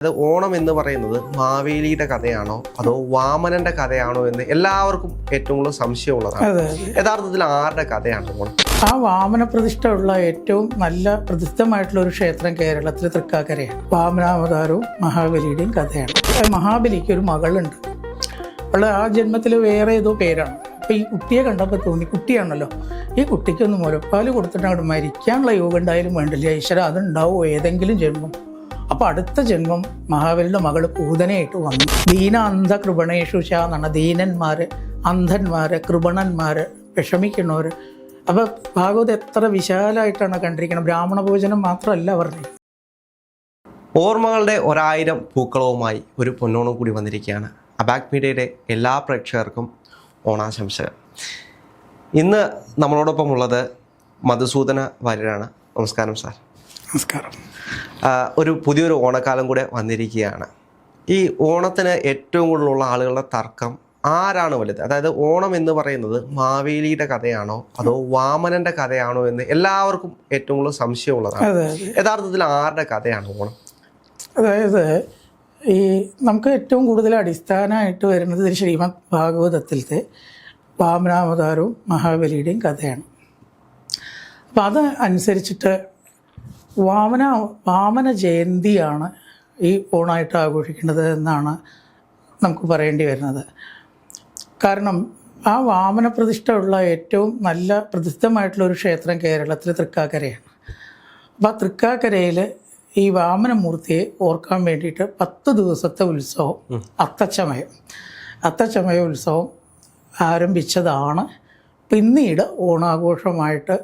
അത് ഓണം എന്ന് പറയുന്നത് മാവേലിയുടെ കഥയാണോ അതോ വാമനന്റെ കഥയാണോ എന്ന് എല്ലാവർക്കും ഏറ്റവും കൂടുതൽ സംശയമുള്ളതാണ്. യഥാർത്ഥത്തിൽ ആരുടെ കഥയാണ് ഓണം? ആ വാമന പ്രതിഷ്ഠ ഉള്ള ഏറ്റവും നല്ല പ്രസിദ്ധമായിട്ടുള്ള ഒരു ക്ഷേത്രം കേരളത്തിൽ തൃക്കാക്കരയാണ്. വാമനാവതാരവും മഹാബലിയുടെയും കഥയാണ്. മഹാബലിക്ക് ഒരു മകളുണ്ട്. അവൾ ആ ജന്മത്തിൽ വേറെ ഏതോ പേരാണ്. അപ്പോൾ ഈ കുട്ടിയെ കണ്ടപ്പോൾ തോന്നി, കുട്ടിയാണല്ലോ, ഈ കുട്ടിക്കൊന്ന് മുലപ്പാല് കൊടുത്തിട്ട് അങ്ങോട്ട് മരിക്കാനുള്ള യോഗം ഉണ്ടായാലും വേണ്ടില്ല, ഈശ്വര അതുണ്ടാവുമോ ഏതെങ്കിലും ജന്മം. അപ്പോൾ അടുത്ത ജന്മം മഹാബലിയുടെ മകൾ പൂതനയായിട്ട് വന്നു. ദീന അന്ധ കൃപണേഷുഷ എന്നാണ്. ദീനന്മാര്, അന്ധന്മാര്, കൃപണന്മാര്, വിഷമിക്കുന്നവര്. അപ്പോൾ ഭാഗവത് എത്ര വിശാലമായിട്ടാണ് കണ്ടിരിക്കുന്നത്. ബ്രാഹ്മണ ഭോജനം മാത്രമല്ല പറഞ്ഞത്. ഓർമ്മകളുടെ 1000 പൂക്കളവുമായി ഒരു പൊന്നോണം കൂടി വന്നിരിക്കുകയാണ്. അബാക് മീഡിയയുടെ എല്ലാ പ്രേക്ഷകർക്കും ഓണാശംസകൾ. ഇന്ന് നമ്മളോടൊപ്പം ഉള്ളത് മധുസൂദന വാര്യരാണ്. നമസ്കാരം സാർ. നമസ്കാരം. ഒരു പുതിയൊരു ഓണക്കാലം കൂടെ വന്നിരിക്കുകയാണ്. ഈ ഓണത്തിന് ഏറ്റവും കൂടുതലുള്ള ആളുകളുടെ തർക്കം ആരാണ് വലുത്? അതായത് ഓണം എന്ന് പറയുന്നത് മാവേലിയുടെ കഥയാണോ അതോ വാമനന്റെ കഥയാണോ എന്ന് എല്ലാവർക്കും ഏറ്റവും കൂടുതൽ സംശയമുള്ളതാണ്. യഥാർത്ഥത്തിൽ ആരുടെ കഥയാണ് ഓണം? അതായത് ഈ നമുക്ക് ഏറ്റവും കൂടുതൽ അടിസ്ഥാനമായിട്ട് വരുന്നത് ശ്രീമദ് ഭാഗവതത്തിലത്തെ വാമനാവതാരവും മഹാബലിയുടെയും കഥയാണ്. അപ്പം അത് അനുസരിച്ചിട്ട് വാമന ജയന്തിയാണ് ഈ ഓണമായിട്ട് ആഘോഷിക്കുന്നത് എന്നാണ് നമുക്ക് പറയേണ്ടി വരുന്നത്. കാരണം ആ വാമന പ്രതിഷ്ഠ ഉള്ള ഏറ്റവും നല്ല പ്രസിദ്ധമായിട്ടുള്ള ഒരു ക്ഷേത്രം കേരളത്തിൽ തൃക്കാക്കരയാണ്. അപ്പോൾ ആ തൃക്കാക്കരയിൽ ഈ വാമനമൂർത്തിയെ ഓർക്കാൻ വേണ്ടിയിട്ട് 10 ദിവസത്തെ ഉത്സവം, അത്തച്ചമയ ഉത്സവം ആരംഭിച്ചതാണ്. പിന്നീട് ഓണാഘോഷമായിട്ട്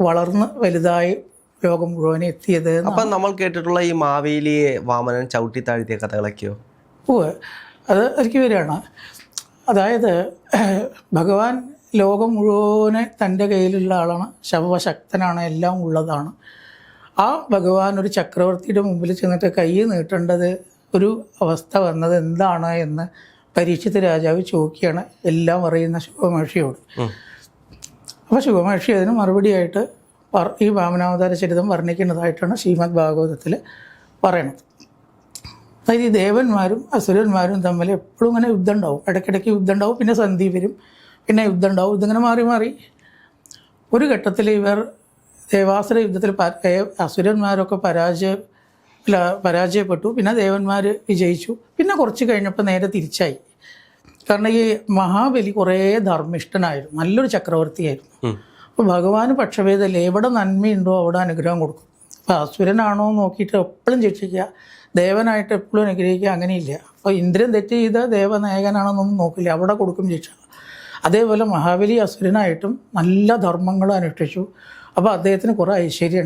വളർന്ന് വലുതായി ലോകം മുഴുവൻ എത്തിയത്. അപ്പം നമ്മൾ കേട്ടിട്ടുള്ള ഈ മാവേലിയെ വാമനൻ ചവിട്ടി താഴ്ത്തിയ കഥകളൊക്കെയോ? അത് എനിക്ക് വരികയാണ്. അതായത് ഭഗവാൻ ലോകം മുഴുവനെ തൻ്റെ കയ്യിലുള്ള ആളാണ്, സർവശക്തനാണ്, എല്ലാം ഉള്ളതാണ്. ആ ഭഗവാൻ ഒരു ചക്രവർത്തിയുടെ മുമ്പിൽ ചെന്നിട്ട് കൈ നീട്ടേണ്ടത് ഒരു അവസ്ഥ വന്നത് എന്താണ് എന്ന് പരീക്ഷിത് രാജാവ് ചോദിക്കുകയാണ് എല്ലാം അറിയുന്ന ശുഭമഹർഷിയോട്. അപ്പോൾ ശുഭമഹർഷി അതിന് മറുപടിയായിട്ട് ഈ വാമനാവതാര ചരിതം വർണ്ണിക്കുന്നതായിട്ടാണ് ശ്രീമദ് ഭാഗവതത്തിൽ പറയണത്. അതായത് ഈ ദേവന്മാരും അസുരന്മാരും തമ്മിൽ എപ്പോഴും ഇങ്ങനെ യുദ്ധം ഉണ്ടാവും. ഇടയ്ക്കിടയ്ക്ക് യുദ്ധം ഉണ്ടാവും, പിന്നെ സന്ധി വരും, പിന്നെ യുദ്ധം ഉണ്ടാവും. ഇതിങ്ങനെ മാറി മാറി ഒരു ഘട്ടത്തിൽ ഇവർ ദേവാസുര യുദ്ധത്തിൽ അസുരന്മാരൊക്കെ പരാജയപ്പെട്ടു. പിന്നെ ദേവന്മാർ വിജയിച്ചു. പിന്നെ കുറച്ച് കഴിഞ്ഞപ്പോൾ നേരെ തിരിച്ചായി. കാരണം ഈ മഹാബലി കുറേ ധർമ്മിഷ്ഠനായിരുന്നു, നല്ലൊരു ചക്രവർത്തിയായിരുന്നു. അപ്പോൾ ഭഗവാന് പക്ഷഭേദമല്ലേ, എവിടെ നന്മയുണ്ടോ അവിടെ അനുഗ്രഹം കൊടുക്കും. അപ്പോൾ അസുരനാണോ നോക്കിയിട്ട് എപ്പോഴും ശിക്ഷിക്കുക, ദേവനായിട്ട് എപ്പോഴും അനുഗ്രഹിക്കുക, അങ്ങനെയില്ല. അപ്പോൾ ഇന്ദ്രൻ തെറ്റ് ചെയ്ത ദേവനായകനാണെന്നൊന്നും നോക്കില്ല, അവിടെ കൊടുക്കും ശിക്ഷ. അതേപോലെ മഹാബലി അസുരനായിട്ടും നല്ല ധർമ്മങ്ങൾ അനുഷ്ഠിച്ചു. അപ്പോൾ അദ്ദേഹത്തിന് കുറേ ഐശ്വര്യം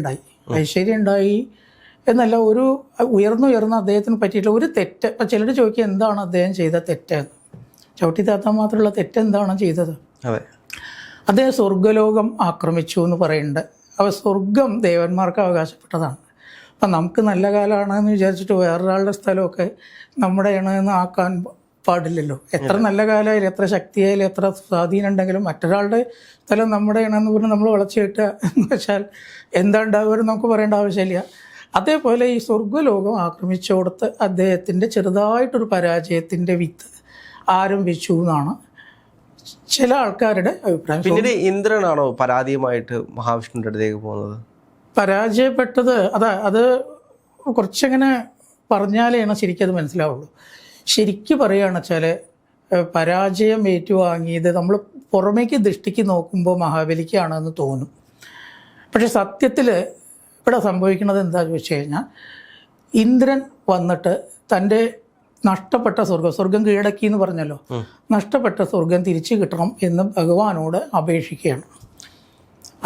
ഉണ്ടായി എന്നല്ല, ഒരു ഉയർന്നുയർന്ന അദ്ദേഹത്തിന് പറ്റിയിട്ടുള്ള ഒരു തെറ്റ്. അപ്പം ചിലർ ചോദിക്കുക എന്താണ് അദ്ദേഹം ചെയ്ത തെറ്റെന്ന്. ചവിട്ടി താത്താൻ മാത്രമുള്ള തെറ്റെന്താണ് ചെയ്തത്? അദ്ദേഹം സ്വർഗ്ഗലോകം ആക്രമിച്ചു എന്ന് പറയുന്നുണ്ട്. അപ്പോൾ സ്വർഗം ദേവന്മാർക്ക് അവകാശപ്പെട്ടതാണ്. അപ്പം നമുക്ക് നല്ല കാലമാണെന്ന് വിചാരിച്ചിട്ട് വേറൊരാളുടെ സ്ഥലമൊക്കെ നമ്മുടെയാണ് എന്ന് ആക്കാൻ പാടില്ലല്ലോ. എത്ര നല്ല കാലമായാലും എത്ര ശക്തിയായാലും എത്ര സ്വാധീനം ഉണ്ടെങ്കിലും മറ്റൊരാളുടെ സ്ഥലം നമ്മുടെയാണെന്ന് പറഞ്ഞ് നമ്മൾ വളച്ചിട്ട് എന്ന് വെച്ചാൽ എന്താ ഉണ്ടാവുക നമുക്ക് പറയേണ്ട ആവശ്യമില്ല. അതേപോലെ ഈ സ്വർഗ്ഗലോകം ആക്രമിച്ചു കൊടുത്ത് അദ്ദേഹത്തിൻ്റെ ചെറുതായിട്ടൊരു പരാജയത്തിൻ്റെ വിത്ത് ആരംഭിച്ചു എന്നാണ് ചില ആൾക്കാരുടെ അഭിപ്രായം. പിന്നീട് ഇന്ദ്രനാണോ പരാതിയുമായിട്ട് മഹാവിഷ്ണുവിൻ്റെ അടുത്തേക്ക് പോകുന്നത്? പരാജയപ്പെട്ടത് അത് കുറച്ചെങ്ങനെ പറഞ്ഞാലാണ് ശരിക്കും അത് മനസ്സിലാവുള്ളൂ. ശരിക്കും പറയുകയാണെന്ന് വെച്ചാൽ പരാജയം ഏറ്റുവാങ്ങിയത് നമ്മൾ പുറമേക്ക് ദൃഷ്ടിക്ക് നോക്കുമ്പോൾ മഹാബലിക്കാണെന്ന് തോന്നും. പക്ഷെ സത്യത്തിൽ ഇവിടെ സംഭവിക്കുന്നത് എന്താണെന്ന് വെച്ച് കഴിഞ്ഞാൽ ഇന്ദ്രൻ വന്നിട്ട് തൻ്റെ നഷ്ടപ്പെട്ട സ്വർഗം കീഴടക്കി എന്ന് പറഞ്ഞല്ലോ, നഷ്ടപ്പെട്ട സ്വർഗം തിരിച്ചു കിട്ടണം എന്ന് ഭഗവാനോട് അപേക്ഷിക്കുകയാണ്.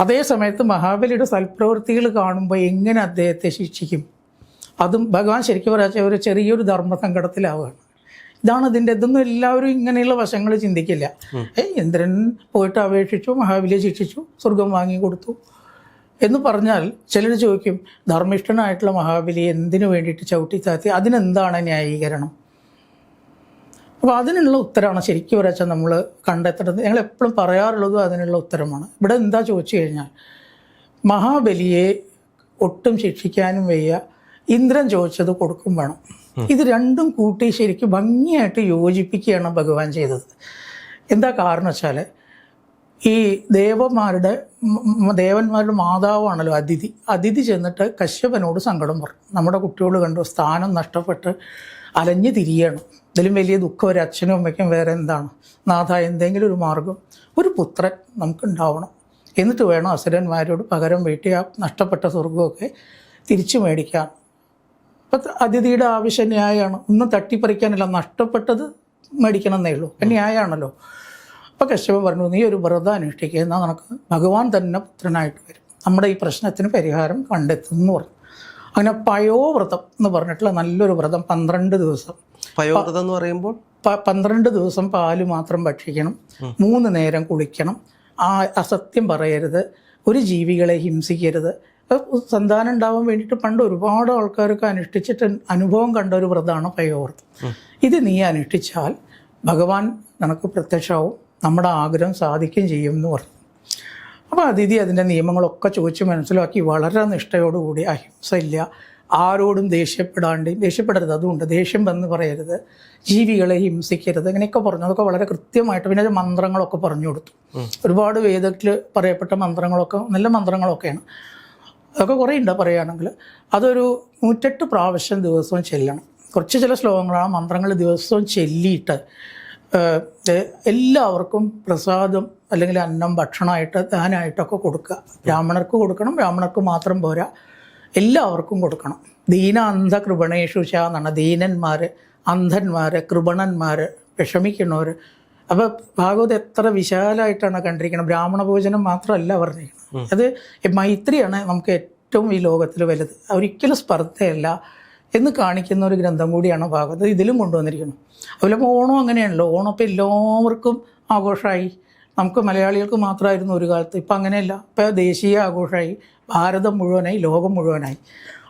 അതേ സമയത്ത് മഹാബലിയുടെ സൽപ്രവൃത്തികൾ കാണുമ്പോൾ എങ്ങനെ അദ്ദേഹത്തെ ശിക്ഷിക്കും? അതും ഭഗവാൻ ശരിക്കും പറയാ ഒരു ചെറിയൊരു ധർമ്മസങ്കടത്തിലാവുകയാണ്. ഇതൊന്നും എല്ലാവരും ഇങ്ങനെയുള്ള വശങ്ങൾ ചിന്തിക്കില്ല. ഇന്ദ്രൻ പോയിട്ട് അപേക്ഷിച്ചു, മഹാബലിയെ ശിക്ഷിച്ചു, സ്വർഗം വാങ്ങിക്കൊടുത്തു എന്ന് പറഞ്ഞാൽ ചിലർ ചോദിക്കും ധർമ്മിഷ്ഠനായിട്ടുള്ള മഹാബലിയെ എന്തിനു വേണ്ടിയിട്ട് ചവിട്ടി താത്തി, അതിനെന്താണ് ന്യായീകരണം? അപ്പോൾ അതിനുള്ള ഉത്തരമാണ് ശരിക്കും പറയാച്ചാൽ നമ്മൾ കണ്ടെത്തേണ്ടത്. ഞങ്ങൾ എപ്പോഴും പറയാറുള്ളതും അതിനുള്ള ഉത്തരമാണ്. ഇവിടെ എന്താ ചോദിച്ചു കഴിഞ്ഞാൽ മഹാബലിയെ ഒട്ടും ശിക്ഷിക്കാനും വയ്യ, ഇന്ദ്രൻ ചോദിച്ചത് കൊടുക്കും വേണം. ഇത് രണ്ടും കൂട്ടി ശരിക്കും ഭംഗിയായിട്ട് യോജിപ്പിക്കുകയാണ് ഭഗവാൻ ചെയ്തത്. എന്താ കാരണം വെച്ചാൽ ഈ ദേവന്മാരുടെ മാതാവാണല്ലോ അതിഥി. അതിഥി ചെന്നിട്ട് കശ്യപനോട് സങ്കടം പറഞ്ഞു. നമ്മുടെ കുട്ടികൾ കണ്ടു സ്ഥാനം നഷ്ടപ്പെട്ട് അലഞ്ഞു തിരിയണം, ഇതിലും വലിയ ദുഃഖം ഒരു അച്ഛനും അമ്മയ്ക്കും വേറെ എന്താണ്? നാഥ, എന്തെങ്കിലും ഒരു മാർഗം, ഒരു പുത്രൻ നമുക്കുണ്ടാവണം, എന്നിട്ട് വേണം അസുരന്മാരോട് പകരം വീട്ടി ആ നഷ്ടപ്പെട്ട സ്വർഗമൊക്കെ തിരിച്ചു മേടിക്കാൻ. അപ്പം അതിഥിയുടെ ആവശ്യം ന്യായമാണ്, ഒന്നും തട്ടിപ്പറിക്കാനില്ല, നഷ്ടപ്പെട്ടത് മേടിക്കണം എന്നേ ഉള്ളൂ, ന്യായമാണല്ലോ. അപ്പോൾ കശ്യപൻ പറഞ്ഞു, നീ ഒരു വ്രതം അനുഷ്ഠിക്കുക, എന്നാൽ നിനക്ക് ഭഗവാൻ തന്നെ പുത്രനായിട്ട് വരും, നമ്മുടെ ഈ പ്രശ്നത്തിന് പരിഹാരം കണ്ടെത്തുമെന്ന് പറഞ്ഞു. അങ്ങനെ പയോവ്രതം എന്ന് പറഞ്ഞിട്ടുള്ള നല്ലൊരു വ്രതം, 12 ദിവസം. പയോവ്രതം എന്ന് പറയുമ്പോൾ 12 ദിവസം പാല് മാത്രം ഭക്ഷിക്കണം, 3 നേരം കുളിക്കണം, അസത്യം പറയരുത്, ഒരു ജീവികളെ ഹിംസിക്കരുത്. സന്താനം ഉണ്ടാവാൻ വേണ്ടിയിട്ട് പണ്ട് ഒരുപാട് ആൾക്കാർക്ക് അനുഷ്ഠിച്ചിട്ട് അനുഭവം കണ്ട ഒരു വ്രതമാണ് പയോവ്രതം. ഇത് നീ അനുഷ്ഠിച്ചാൽ ഭഗവാൻ നിനക്ക് പ്രത്യക്ഷമാവും, നമ്മുടെ ആഗ്രഹം സാധിക്കുകയും ചെയ്യും എന്ന് പറഞ്ഞു. അപ്പോൾ അതിഥി അതിൻ്റെ നിയമങ്ങളൊക്കെ ചോദിച്ച് മനസ്സിലാക്കി വളരെ നിഷ്ഠയോടുകൂടി, അഹിംസ ഇല്ല, ആരോടും ദേഷ്യപ്പെടരുത്, അതുകൊണ്ട് ദേഷ്യം വന്ന് പറയരുത്, ജീവികളെ ഹിംസിക്കരുത്, ഇങ്ങനെയൊക്കെ പറഞ്ഞു. അതൊക്കെ വളരെ കൃത്യമായിട്ട് പിന്നെ മന്ത്രങ്ങളൊക്കെ പറഞ്ഞു കൊടുത്തു. ഒരുപാട് വേദത്തിൽ പറയപ്പെട്ട മന്ത്രങ്ങളൊക്കെ നല്ല മന്ത്രങ്ങളൊക്കെയാണ്. അതൊക്കെ കുറേ ഉണ്ട് പറയുകയാണെങ്കിൽ. അതൊരു 108 പ്രാവശ്യം ദിവസവും ചെല്ലണം. കുറച്ച് ചില ശ്ലോകങ്ങളാണ് മന്ത്രങ്ങൾ ദിവസവും ചെല്ലിയിട്ട് എല്ലാവർക്കും പ്രസാദം അല്ലെങ്കിൽ അന്നം ഭക്ഷണമായിട്ട് ദാനമായിട്ടൊക്കെ കൊടുക്കുക. ബ്രാഹ്മണർക്ക് കൊടുക്കണം, ബ്രാഹ്മണർക്ക് മാത്രം പോരാ, എല്ലാവർക്കും കൊടുക്കണം. ദീന അന്ധ കൃപണേഷു എന്നാണ്. ദീനന്മാർ, അന്ധന്മാർ, കൃപണന്മാർ, വിഷമിക്കുന്നവർ. അപ്പോൾ ഭാഗവത് എത്ര വിശാലമായിട്ടാണ് കണ്ടിരിക്കുന്നത്. ബ്രാഹ്മണ ഭോജനം മാത്രമല്ല പറഞ്ഞിരിക്കുന്നത്. അത് മൈത്രിയാണ് നമുക്ക് ഏറ്റവും ഈ ലോകത്തിൽ വലുത്, ഒരിക്കലും സ്പർദ്ധയല്ല എന്ന് കാണിക്കുന്ന ഒരു ഗ്രന്ഥം കൂടിയാണ് ഭാഗവത്. ഇതിലും കൊണ്ടുവന്നിരിക്കുന്നത്. അതുപോലെ ഓണം അങ്ങനെയാണല്ലോ. ഓണം ഇപ്പോൾ എല്ലാവർക്കും ആഘോഷമായി. നമുക്ക് മലയാളികൾക്ക് മാത്രമായിരുന്നു ഒരു കാലത്ത്, ഇപ്പം അങ്ങനെയല്ല. ഇപ്പോൾ ദേശീയ ആഘോഷമായി, ഭാരതം മുഴുവനായി, ലോകം മുഴുവനായി.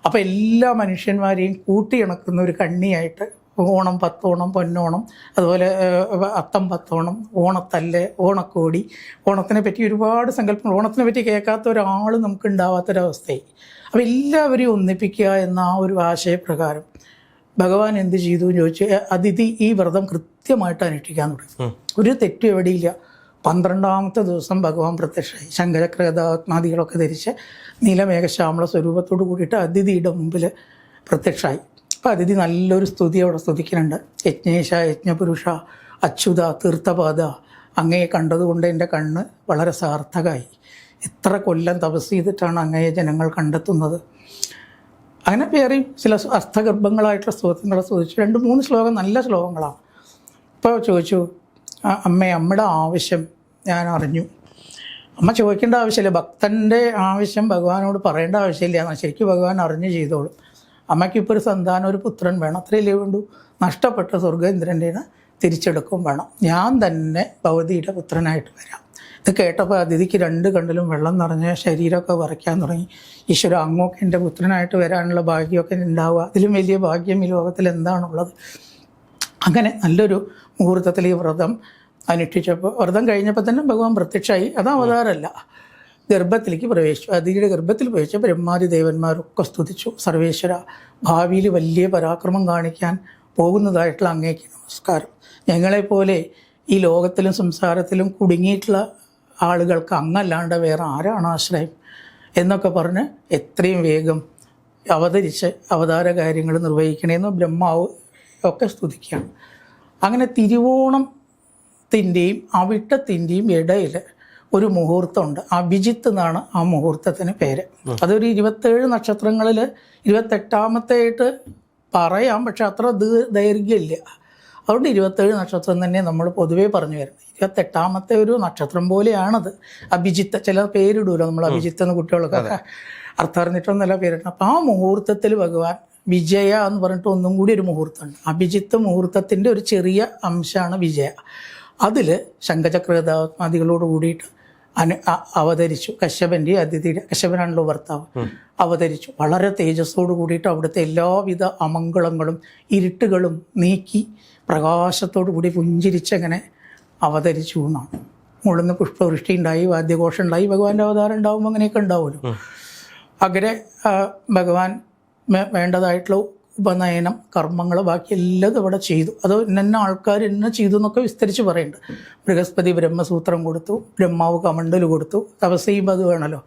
അപ്പോൾ എല്ലാ മനുഷ്യന്മാരെയും കൂട്ടിയിണക്കുന്ന ഒരു കണ്ണിയായിട്ട് ഓണം, പത്തോണം, പൊന്നോണം, അതുപോലെ അത്തം പത്തോണം, ഓണത്തല്ല്, ഓണക്കോടി, ഓണത്തിനെ പറ്റി ഒരുപാട് സങ്കല്പങ്ങൾ. ഓണത്തിനെ പറ്റി കേൾക്കാത്ത ഒരാൾ നമുക്ക് ഉണ്ടാവാത്തൊരവസ്ഥയായി. അപ്പോൾ എല്ലാവരെയും ഒന്നിപ്പിക്കുക എന്ന ആ ഒരു ആശയപ്രകാരം ഭഗവാൻ എന്ത് ചെയ്തു എന്ന് ചോദിച്ചു. അതിഥി ഈ വ്രതം കൃത്യമായിട്ട് അനുഷ്ഠിക്കാൻ തുടങ്ങി. ഒരു തെറ്റും എവിടെയില്ല. 12ാമത്തെ ദിവസം ഭഗവാൻ പ്രത്യക്ഷമായി, ശംഖചക്രഗദാത്മാദികളൊക്കെ ധരിച്ച് നീലമേഘശ്യാമള സ്വരൂപത്തോട് കൂടിയിട്ട് അതിഥിയുടെ മുമ്പിൽ പ്രത്യക്ഷമായി. അപ്പോൾ അതിഥി നല്ലൊരു സ്തുതി അവിടെ സ്തുതിക്കുന്നുണ്ട്. യജ്ഞേശ, യജ്ഞപുരുഷ, അച്യുത, തീർത്ഥപാദ, അങ്ങയെ കണ്ടതുകൊണ്ട് എൻ്റെ കണ്ണ് വളരെ സാർത്ഥകമായി. എത്ര കൊല്ലം തപസ് ചെയ്തിട്ടാണ് അങ്ങയെ ജനങ്ങൾ കണ്ടെത്തുന്നത്. അങ്ങനെ വേറെയും ചില അർത്ഥഗർഭങ്ങളായിട്ടുള്ള സ്തോത്രങ്ങളെ സ്തുതിച്ചു. 2-3 ശ്ലോകം നല്ല ശ്ലോകങ്ങളാണ്. ഇപ്പോൾ ചോദിച്ചു, അമ്മയുടെ ആവശ്യം ഞാൻ അറിഞ്ഞു. അമ്മ ചോദിക്കേണ്ട ആവശ്യമില്ല, ഭക്തൻ്റെ ആവശ്യം ഭഗവാനോട് പറയേണ്ട ആവശ്യമില്ല എന്നാൽ ശരിക്കും ഭഗവാൻ അറിഞ്ഞു ചെയ്തോളും. അമ്മയ്ക്കിപ്പോൾ ഒരു സന്താനം, ഒരു പുത്രൻ വേണം, അത്രയല്ലേ വേണ്ടൂ. നഷ്ടപ്പെട്ട സ്വർഗേന്ദ്രൻ്റെ തിരിച്ചെടുക്കും വേണം. ഞാൻ തന്നെ ഭഗവതിയുടെ പുത്രനായിട്ട് വരാം. ഇത് കേട്ടപ്പോൾ അതിഥിക്ക് 2 കണ്ണിലും വെള്ളം നിറഞ്ഞ ശരീരമൊക്കെ വരയ്ക്കാൻ തുടങ്ങി. ഈശ്വര, അങ്ങോട്ട് എൻ്റെ പുത്രനായിട്ട് വരാനുള്ള ഭാഗ്യമൊക്കെ ഉണ്ടാവുക, അതിലും വലിയ ഭാഗ്യം ഈ ലോകത്തിൽ എന്താണുള്ളത്. അങ്ങനെ നല്ലൊരു മുഹൂർത്തത്തിൽ ഈ വ്രതം അനുഷ്ഠിച്ചപ്പോൾ, വ്രതം കഴിഞ്ഞപ്പോൾ തന്നെ ഭഗവാൻ പ്രത്യക്ഷമായി. അത് അവതാരമല്ല, ഗർഭത്തിലേക്ക് പ്രവേശിച്ചു. അതിഥിയുടെ ഗർഭത്തിൽ പ്രവേശിച്ച ബ്രഹ്മാദി ദേവന്മാരൊക്കെ സ്തുതിച്ചു. സർവേശ്വര, ഭാവിയിൽ വലിയ പരാക്രമം കാണിക്കാൻ പോകുന്നതായിട്ടുള്ള അങ്ങേക്ക് നമസ്കാരം. ഞങ്ങളെപ്പോലെ ഈ ലോകത്തിലും സംസാരത്തിലും കുടുങ്ങിയിട്ടുള്ള ആളുകൾക്ക് അങ്ങല്ലാണ്ട് വേറെ ആരാണ് ആശ്രയം എന്നൊക്കെ പറഞ്ഞ് എത്രയും വേഗം അവതരിച്ച് അവതാര കാര്യങ്ങൾ നിർവഹിക്കണമെന്ന് ബ്രഹ്മാവ് ഒക്കെ സ്തുതിക്കുകയാണ്. അങ്ങനെ തിരുവോണത്തിൻ്റെയും അവിട്ടത്തിൻ്റെയും ഇടയിൽ ഒരു മുഹൂർത്തമുണ്ട്. അഭിജിത്ത് എന്നാണ് ആ മുഹൂർത്തത്തിന് പേര്. അതൊരു 27 നക്ഷത്രങ്ങളിൽ 28ാമത്തെ പറയാം, പക്ഷെ അത്ര ദൈർഘ്യമില്ല. അതുകൊണ്ട് 27 നക്ഷത്രം തന്നെ നമ്മൾ പൊതുവേ പറഞ്ഞു വരുന്നത്. 28ാമത്തെ ഒരു നക്ഷത്രം പോലെയാണത്. അഭിജിത്ത്, ചില പേരിടുമല്ലോ നമ്മൾ, അഭിജിത്ത് എന്ന് കുട്ടികളൊക്കെ അർത്ഥം അറിഞ്ഞിട്ടൊന്നല്ല പേരിടണം. അപ്പോൾ ആ മുഹൂർത്തത്തിൽ ഭഗവാൻ വിജയ എന്ന് പറഞ്ഞിട്ട് ഒന്നും കൂടി ഒരു മുഹൂർത്തമുണ്ട്. അഭിജിത്ത് മുഹൂർത്തത്തിൻ്റെ ഒരു ചെറിയ അംശമാണ് വിജയ. അതിൽ ശംഖചക്രഗദാത്മാദികളോട് കൂടിയിട്ട് അവതരിച്ചു. കശ്യപൻ്റെ അതിഥിയുടെ, കശ്യപനാണല്ലോ ഭർത്താവ്, അവതരിച്ചു. വളരെ തേജസ്സോട് കൂടിയിട്ട് അവിടുത്തെ എല്ലാവിധ അമംഗളങ്ങളും ഇരുട്ടുകളും നീക്കി പ്രകാശത്തോടു കൂടി പുഞ്ചിരിച്ചങ്ങനെ അവതരിച്ചു എന്നാണ്. മുകളിൽ നിന്ന് പുഷ്പവൃഷ്ടി ഉണ്ടായി, വാദ്യഘോഷം ഉണ്ടായി. ഭഗവാന്റെ അവതാരം ഉണ്ടാകുമ്പോൾ അങ്ങനെയൊക്കെ ഉണ്ടാവുമല്ലോ. അങ്ങനെ ഭഗവാൻ വേണ്ടതായിട്ടുള്ള ഉപനയനം കർമ്മങ്ങൾ ബാക്കി എല്ലാം ഇവിടെ ചെയ്തു. അത് ഇന്ന ആൾക്കാർ ഇന്ന ചെയ്തു എന്നൊക്കെ വിസ്തരിച്ച് പറയുന്നുണ്ട്. ബൃഹസ്പതി ബ്രഹ്മസൂത്രം കൊടുത്തു, ബ്രഹ്മാവ് കമണ്ടൽ കൊടുത്തു, തപസ് ചെയ്യുമ്പോൾ അത് വേണമല്ലോ.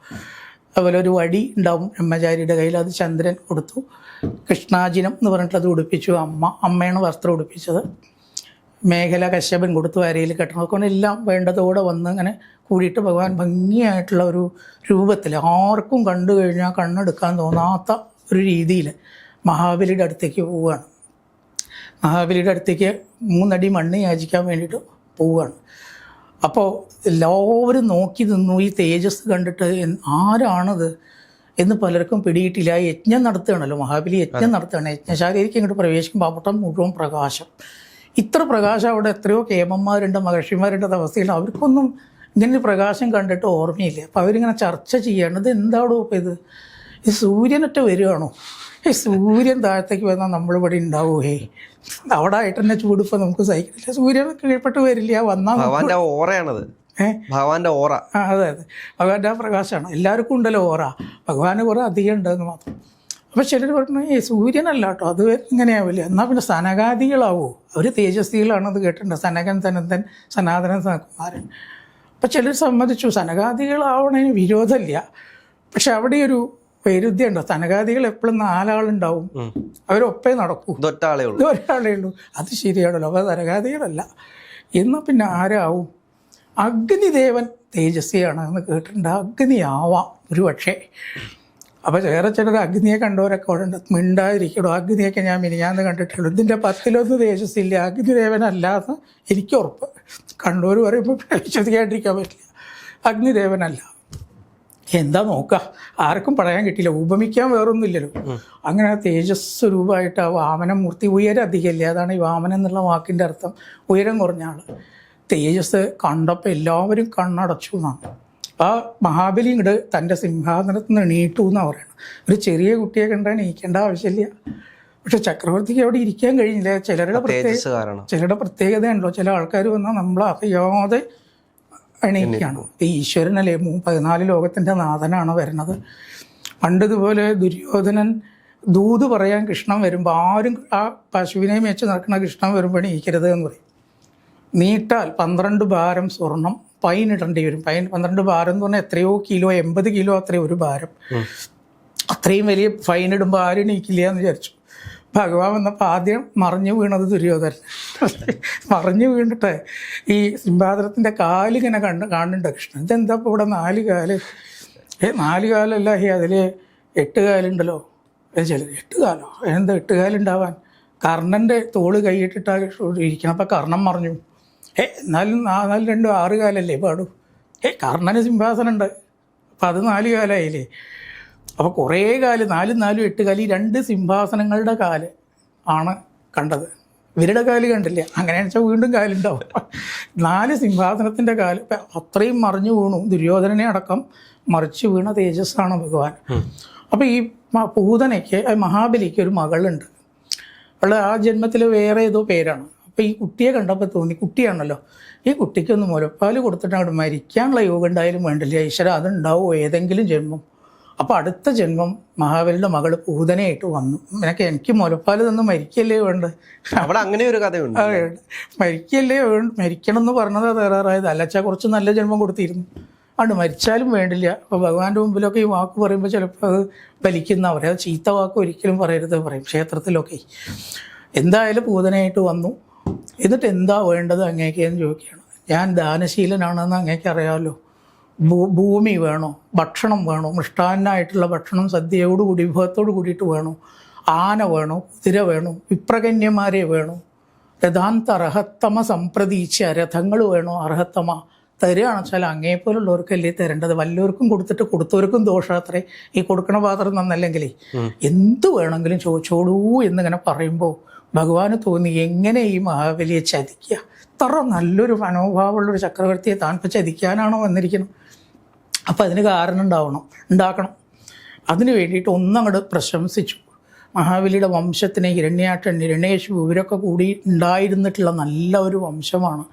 അതുപോലെ ഒരു വടി ഉണ്ടാവും ബ്രഹ്മചാരിയുടെ കയ്യിൽ, അത് ചന്ദ്രൻ കൊടുത്തു. കൃഷ്ണാജിനം എന്ന് പറഞ്ഞിട്ട് അത് ഉടുപ്പിച്ചു അമ്മയാണ് വസ്ത്രം ഉടുപ്പിച്ചത്. മേഖല കശ്യപൻ കൊടുത്തു, അരയിൽ കെട്ടണം. അതുകൊണ്ട് എല്ലാം വേണ്ടതോടെ വന്ന് ഇങ്ങനെ കൂടിയിട്ട് ഭഗവാൻ ഭംഗിയായിട്ടുള്ള ഒരു രൂപത്തിൽ ആർക്കും കണ്ടു കഴിഞ്ഞാൽ കണ്ണെടുക്കാൻ തോന്നാത്ത ഒരു രീതിയിൽ മഹാബലിയുടെ അടുത്തേക്ക് പോവുകയാണ്. മഹാബലിയുടെ അടുത്തേക്ക് 3 അടി മണ്ണ് യാചിക്കാൻ വേണ്ടിയിട്ട് പോവുകയാണ്. അപ്പോൾ എല്ലാവരും നോക്കി നിന്നു. ഈ തേജസ് കണ്ടിട്ട് ആരാണത് എന്ന് പലർക്കും പിടിയിട്ടില്ല. യജ്ഞം നടത്തുകയാണല്ലോ, മഹാബലി യജ്ഞം നടത്തുകയാണ്. യജ്ഞശാലയിലേക്ക് ഇങ്ങോട്ട് പ്രവേശിക്കുമ്പോൾ അവിടെ മുഴുവൻ പ്രകാശം. ഇത്ര പ്രകാശം അവിടെ എത്രയോ കേമന്മാരുണ്ട്, മഹർഷിമാരുടെ അവസ്ഥയിൽ അവർക്കൊന്നും ഇങ്ങനെ പ്രകാശം കണ്ടിട്ട് ഓർമ്മയില്ല. അപ്പോൾ അവരിങ്ങനെ ചർച്ച ചെയ്യാണ്, ഇത് എന്താണോ ഇപ്പോൾ ഇത് സൂര്യനൊക്കെ വരികയാണോ? ഈ സൂര്യൻ താഴത്തേക്ക് വന്നാൽ നമ്മളിവിടെ ഉണ്ടാവുമേ? അവിടെ ആയിട്ട് തന്നെ ചൂടിപ്പോൾ നമുക്ക് സഹിക്കില്ല. സൂര്യൻ കീഴ്പ്പെട്ട് വരില്ല, വന്നാൽ ഓറയാണത്. ഭഗവാന്റെ ഓറ. അതെ അതെ, ഭഗവാന്റെ ആ പ്രകാശമാണ്. എല്ലാവർക്കും ഉണ്ടല്ലോ ഓറ, ഭഗവാന് കുറേ അധികം ഉണ്ടെന്ന് മാത്രം. അപ്പോൾ ചിലർ പറഞ്ഞു സൂര്യനല്ല കേട്ടോ, അത് ഇങ്ങനെയാവില്ല. എന്നാൽ പിന്നെ സനകാദികളാവോ? അവർ തേജസ്വികളാണെന്ന് കേട്ടിട്ടുണ്ട്, സനകൻ സനന്ദൻ സനാതനൻ സനകുമാരൻ. അപ്പം ചിലർ സമ്മതിച്ചു സനകാദികളാവണതിന് വിരോധമില്ല. പക്ഷെ അവിടെ ഒരു വൈരുദ്ധ്യമുണ്ടോ? സനകാദികൾ എപ്പോഴും 4 ആളുണ്ടാവും, അവരൊപ്പേ നടക്കൂ, ഒരാളേ ഉള്ളൂ. അത് ശരിയാണല്ലോ. അപ്പോൾ സനകാദികളല്ല. എന്നാൽ പിന്നെ ആരാവും? അഗ്നിദേവൻ തേജസ്വിയാണ് എന്ന് കേട്ടിട്ടുണ്ട്. അഗ്നിയാവാം ഒരു പക്ഷേ. അപ്പോൾ വേറെ ചിലർ അഗ്നിയെ കണ്ടവരൊക്കെ അവിടെ ഉണ്ട്. മിണ്ടാതിരിക്കണോ, അഗ്നിയൊക്കെ ഞാൻ മിനിഞ്ഞാന്ന് കണ്ടിട്ടുള്ളൂ, ഇതിൻ്റെ 10ലൊന്നും തേജസ്സില്ല, അഗ്നിദേവനല്ലാന്ന് എനിക്ക് ഉറപ്പ്. കണ്ടവർ പറയുമ്പോൾ വിശ്വസിക്കാണ്ടിരിക്കാൻ പറ്റില്ല. അഗ്നിദേവനല്ല. എന്താ നോക്കുക, ആർക്കും പറയാൻ കിട്ടിയില്ല, ഉപമിക്കാൻ വേറൊന്നുമില്ലല്ലോ. അങ്ങനെ തേജസ് രൂപമായിട്ട് ആ വാമനമൂർത്തി, ഉയരം അധികമില്ല, അതാണ് ഈ വാമനം എന്നുള്ള വാക്കിൻ്റെ അർത്ഥം, ഉയരം കുറഞ്ഞ ആൾ. തേജസ് കണ്ടപ്പോൾ എല്ലാവരും കണ്ണടച്ചു എന്നാണ്. ആ മഹാബലി ഇങ്ങോട്ട് തൻ്റെ സിംഹാസനത്തിൽ നിന്ന് എണീറ്റു എന്നാണ് പറയുന്നത്. ഒരു ചെറിയ കുട്ടിയെ കണ്ടാൽ എണീക്കേണ്ട ആവശ്യമില്ല. പക്ഷെ ചക്രവർത്തിക്ക് അവിടെ ഇരിക്കാൻ കഴിഞ്ഞില്ല. ചിലരുടെ പ്രത്യേകതയുണ്ടല്ലോ, ചില ആൾക്കാർ വന്നാൽ നമ്മൾ അറിയാതെ എണീക്കുകയാണ്. ഈശ്വരനല്ലേ, 14 ലോകത്തിൻ്റെ നാഥനാണ് വരുന്നത്. പണ്ടിതുപോലെ ദുര്യോധനൻ ദൂത് പറയാൻ കൃഷ്ണൻ വരുമ്പോൾ ആരും ആ പശുവിനെ മേച്ച് നടക്കുന്ന കൃഷ്ണൻ വരുമ്പോൾ എണീക്കരുത് എന്ന് പറയും. നീട്ടാൽ 12 ഭാരം സ്വർണം ഫൈൻ ഇടേണ്ടി വരും. 12 ഭാരം എന്ന് പറഞ്ഞാൽ എത്രയോ കിലോ, 80 കിലോ അത്രയും ഒരു ഭാരം. അത്രയും വലിയ ഫൈൻ ഇടുമ്പോൾ ആരും എണീക്കില്ല എന്ന് വിചാരിച്ചു. ഭഗവാൻ വന്നപ്പോൾ ആദ്യം മറിഞ്ഞു വീണത് ദുര്യോധനൻ. മറിഞ്ഞു വീണിട്ട് ഈ സിംഹാസനത്തിൻ്റെ കാലിങ്ങനെ കാണുന്നുണ്ട് കൃഷ്ണൻ. ഇതെന്താ ഇപ്പോൾ ഇവിടെ 4 കാല്? 4 കാലല്ല, അതിൽ 8 കാലുണ്ടല്ലോ. ചില 8 കാലോ, എന്താ 8 കാലുണ്ടാവാൻ? കർണൻ്റെ തോള് കൈയിട്ടിട്ടാണ് ഇരിക്കണം. അപ്പോൾ കർണൻ മറിഞ്ഞു. എന്നാലും 4 6 കാലല്ലേ പാടൂ. കർണന് സിംഹാസനം ഉണ്ട്, അപ്പം അത് 4 കാലായില്ലേ. അപ്പോൾ കുറേ കാല്, 4 4 8 കാല്, ഈ 2 സിംഹാസനങ്ങളുടെ കാല് ആണ് കണ്ടത്. ഇവരുടെ കാല് കണ്ടില്ല. അങ്ങനെയാണെന്ന് വെച്ചാൽ വീണ്ടും കാലുണ്ടാവും. 4 സിംഹാസനത്തിൻ്റെ കാല് അത്രയും മറിഞ്ഞു വീണു. ദുര്യോധനനെ അടക്കം മറിച്ച് വീണ തേജസ്സാണ് ഭഗവാൻ. അപ്പോൾ ഈ പൂതനയ്ക്ക്, മഹാബലിക്ക് ഒരു മകളുണ്ട്. അവളുടെ ആ ജന്മത്തിൽ വേറെ ഏതോ പേരാണ്. അപ്പോൾ ഈ കുട്ടിയെ കണ്ടപ്പോൾ തോന്നി, കുട്ടിയാണല്ലോ, ഈ കുട്ടിക്കൊന്ന് മുലപ്പാൽ കൊടുത്തിട്ട് അങ്ങോട്ട് മരിക്കാനുള്ള യോഗം ഉണ്ടായാലും വേണ്ടില്ല. ഈശ്വര, അതുണ്ടാവുമോ ഏതെങ്കിലും ജന്മം? അപ്പോൾ അടുത്ത ജന്മം മഹാബലിയുടെ മകൾ പൂതനയായിട്ട് വന്നു. എനിക്ക് മുലപ്പാൽ തന്ന് മരിക്കല്ലേ വേണ്ടത്? അവിടെ അങ്ങനെ ഒരു കഥയുണ്ട്. മരിക്കല്ലേ മരിക്കണം എന്ന് പറഞ്ഞത് തയ്യാറായത്. അല്ലച്ചാൽ കുറച്ച് നല്ല ജന്മം കൊടുത്തിരുന്നു. അതുകൊണ്ട് മരിച്ചാലും വേണ്ടില്ല. അപ്പോൾ ഭഗവാന്റെ മുമ്പിലൊക്കെ ഈ വാക്ക് പറയുമ്പോൾ ചിലപ്പോൾ അത് ഫലിക്കുന്നവരെ, അത് ചീത്ത വാക്ക് ഒരിക്കലും പറയരുത് പറയും ക്ഷേത്രത്തിലൊക്കെ. എന്തായാലും പൂതനയായിട്ട് വന്നു. എന്നിട്ട് എന്താ വേണ്ടത് അങ്ങേക്കെന്ന് ചോദിക്കുകയാണ്. ഞാൻ ദാനശീലനാണെന്ന് അങ്ങേക്ക് അറിയാമല്ലോ. ഭൂമി വേണോ, ഭക്ഷണം വേണോ, മൃഷ്ടാന്നായിട്ടുള്ള ഭക്ഷണം സദ്യയോടുകൂടി വിഭവത്തോടു കൂടിയിട്ട് വേണോ, ആന വേണോ, കുതിര വേണോ, വിപ്രകന്യമാരെ വേണോ, രഥാന്ത അർഹത്തമ സംപ്രതീക്ഷ, രഥങ്ങൾ വേണോ, അർഹത്തമ തരികയാണെന്ന് വെച്ചാൽ അങ്ങേപ്പോലുള്ളവർക്കല്ലേ തരേണ്ടത്. വല്ലവർക്കും കൊടുത്തിട്ട് കൊടുത്തവർക്കും ദോഷാത്രേ. ഈ കൊടുക്കണ പാത്രം നന്നല്ലെങ്കിലേ എന്ത് വേണമെങ്കിലും ചോദിച്ചോളൂ എന്നിങ്ങനെ പറയുമ്പോൾ ഭഗവാന് തോന്നി, എങ്ങനെ ഈ മഹാബലിയെ ചതിക്കുക? ഇത്ര നല്ലൊരു മനോഭാവമുള്ളൊരു ചക്രവർത്തിയെ താൻ ഇപ്പോൾ ചതിക്കാനാണോ വന്നിരിക്കണം? അപ്പം അതിന് കാരണം ഉണ്ടാക്കണം. അതിന് വേണ്ടിയിട്ട് ഒന്നങ്ങോട്ട് പ്രശംസിച്ചു. മഹാബലിയുടെ വംശത്തിനെ ഹിരണ്യാക്ഷൻ, ഹിരണ്യേശു ഇവരൊക്കെ കൂടി ഉണ്ടായിരുന്നിട്ടുള്ള നല്ല ഒരു വംശമാണ്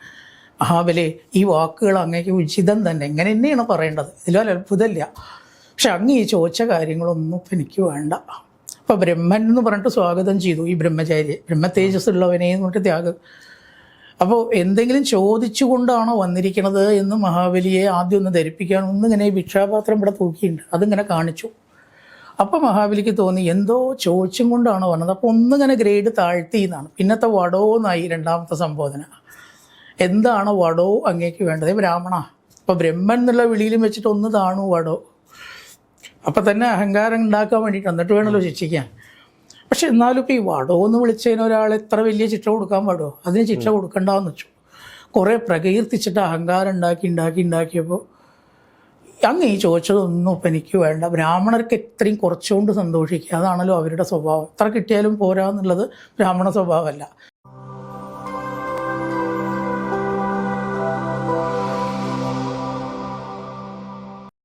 മഹാബലി. ഈ വാക്കുകൾ അങ്ങേക്ക് ഉചിതം തന്നെ, ഇങ്ങനെ തന്നെയാണ് പറയേണ്ടത്, ഇതിലൊരു അത്ഭുതമില്ല. പക്ഷെ അങ്ങ് ഈ ചോദിച്ച കാര്യങ്ങളൊന്നും ഇപ്പം എനിക്ക് വേണ്ട. അപ്പോൾ ബ്രഹ്മൻ എന്ന് പറഞ്ഞിട്ട് സ്വാഗതം ചെയ്തു ഈ ബ്രഹ്മചാരിയെ, ബ്രഹ്മതേജസ് ഉള്ളവനെ എന്ന് പറഞ്ഞിട്ട് ത്യാഗം. അപ്പോൾ എന്തെങ്കിലും ചോദിച്ചുകൊണ്ടാണോ വന്നിരിക്കുന്നത് എന്ന് മഹാബലിയെ ആദ്യം ഒന്ന് ധരിപ്പിക്കാൻ ഒന്നിങ്ങനെ ഭിക്ഷാപാത്രം ഇവിടെ തൂക്കിയിട്ടുണ്ട്, അതിങ്ങനെ കാണിച്ചു. അപ്പോൾ മഹാബലിക്ക് തോന്നി എന്തോ ചോദിച്ചും കൊണ്ടാണോ വന്നത്. അപ്പോൾ ഒന്നിങ്ങനെ ഗ്രേഡ് താഴ്ത്തി എന്നാണ്. പിന്നത്തെ വടോ എന്നായി രണ്ടാമത്തെ സംബോധന. എന്താണ് വടോ അങ്ങേക്ക് വേണ്ടത്? ബ്രാഹ്മണ. അപ്പോൾ ബ്രഹ്മൻ എന്നുള്ള വിളിയിലും വെച്ചിട്ട് ഒന്ന് താണു വടോ. അപ്പം തന്നെ അഹങ്കാരം ഉണ്ടാക്കാൻ വേണ്ടിയിട്ട്, എന്നിട്ട് വേണമല്ലോ ശിക്ഷിക്കാൻ. പക്ഷെ എന്നാലും ഇപ്പോൾ ഈ വടോ എന്ന് വിളിച്ചതിന് ഒരാൾ എത്ര വലിയ ശിക്ഷ കൊടുക്കാൻ പാടുമോ? അതിന് ശിക്ഷ കൊടുക്കണ്ടെന്ന് വെച്ചു. കുറേ പ്രകീർത്തിച്ചിട്ട് അഹങ്കാരം ഉണ്ടാക്കിയപ്പോൾ അങ്ങ് ഈ ചോദിച്ചതൊന്നും ഇപ്പം എനിക്ക് വേണ്ട, ബ്രാഹ്മണർക്ക് എത്രയും കുറച്ചുകൊണ്ട് സന്തോഷിക്കുക, അതാണല്ലോ അവരുടെ സ്വഭാവം. എത്ര കിട്ടിയാലും പോരാ എന്നുള്ളത് ബ്രാഹ്മണ സ്വഭാവമല്ല.